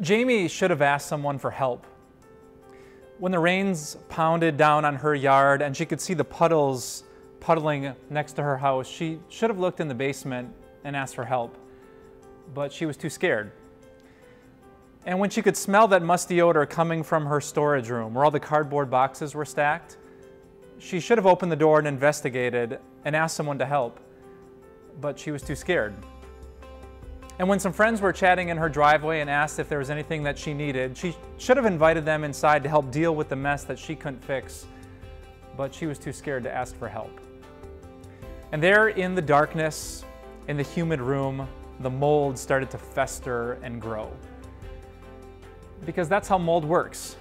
Jamie should have asked someone for help. When the rains pounded down on her yard and she could see the puddling next to her house, she should have looked in the basement and asked for help, but she was too scared. And when she could smell that musty odor coming from her storage room where all the cardboard boxes were stacked, she should have opened the door and investigated and asked someone to help, but she was too scared. And when some friends were chatting in her driveway and asked if there was anything that she needed, she should have invited them inside to help deal with the mess that she couldn't fix, but she was too scared to ask for help. And there in the darkness, in the humid room, the mold started to fester and grow. Because that's how mold works.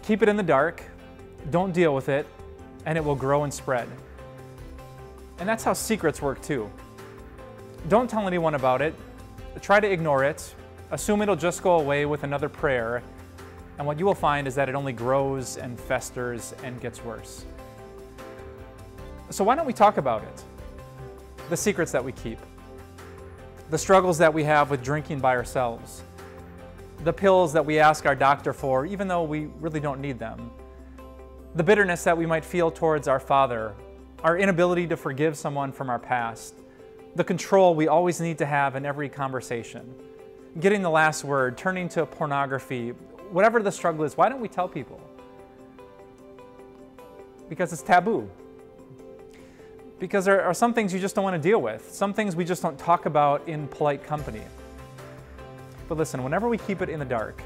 Keep it in the dark, don't deal with it, and it will grow and spread. And that's how secrets work too. Don't tell anyone about it. Try to ignore it. Assume it'll just go away with another prayer. And what you will find is that it only grows and festers and gets worse. So why don't we talk about it? The secrets that we keep. The struggles that we have with drinking by ourselves. The pills that we ask our doctor for, even though we really don't need them. The bitterness that we might feel towards our Father. Our inability to forgive someone from our past. The control we always need to have in every conversation. Getting the last word, turning to pornography, whatever the struggle is, why don't we tell people? Because it's taboo. Because there are some things you just don't want to deal with. Some things we just don't talk about in polite company. But listen, whenever we keep it in the dark,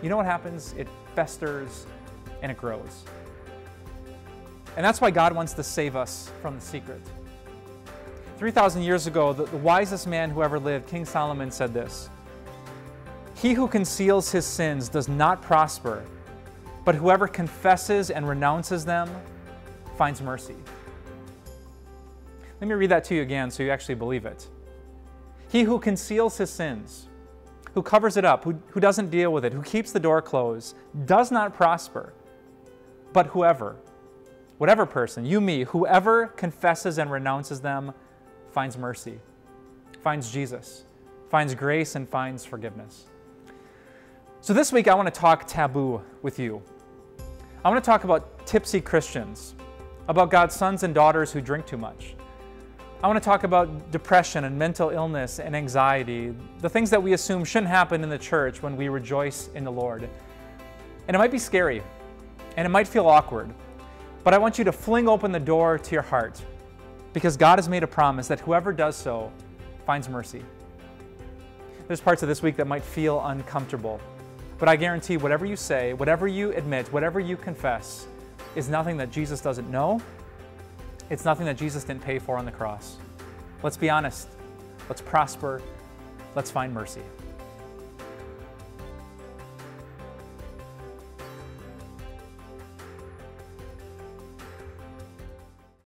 you know what happens? It festers and it grows. And that's why God wants to save us from the secret. 3,000 years ago, the wisest man who ever lived, King Solomon, said this: "He who conceals his sins does not prosper, but whoever confesses and renounces them finds mercy." Let me read that to you again so you actually believe it. He who conceals his sins, who covers it up, who doesn't deal with it, who keeps the door closed, does not prosper, but whatever person, you, me, whoever confesses and renounces them finds mercy, finds Jesus, finds grace, and finds forgiveness. So this week I want to talk taboo with you. I want to talk about tipsy Christians, about God's sons and daughters who drink too much. I want to talk about depression and mental illness and anxiety, the things that we assume shouldn't happen in the church when we rejoice in the Lord. And it might be scary, and it might feel awkward, but I want you to fling open the door to your heart, because God has made a promise that whoever does so finds mercy. There's parts of this week that might feel uncomfortable, but I guarantee whatever you say, whatever you admit, whatever you confess is nothing that Jesus doesn't know. It's nothing that Jesus didn't pay for on the cross. Let's be honest. Let's prosper. Let's find mercy.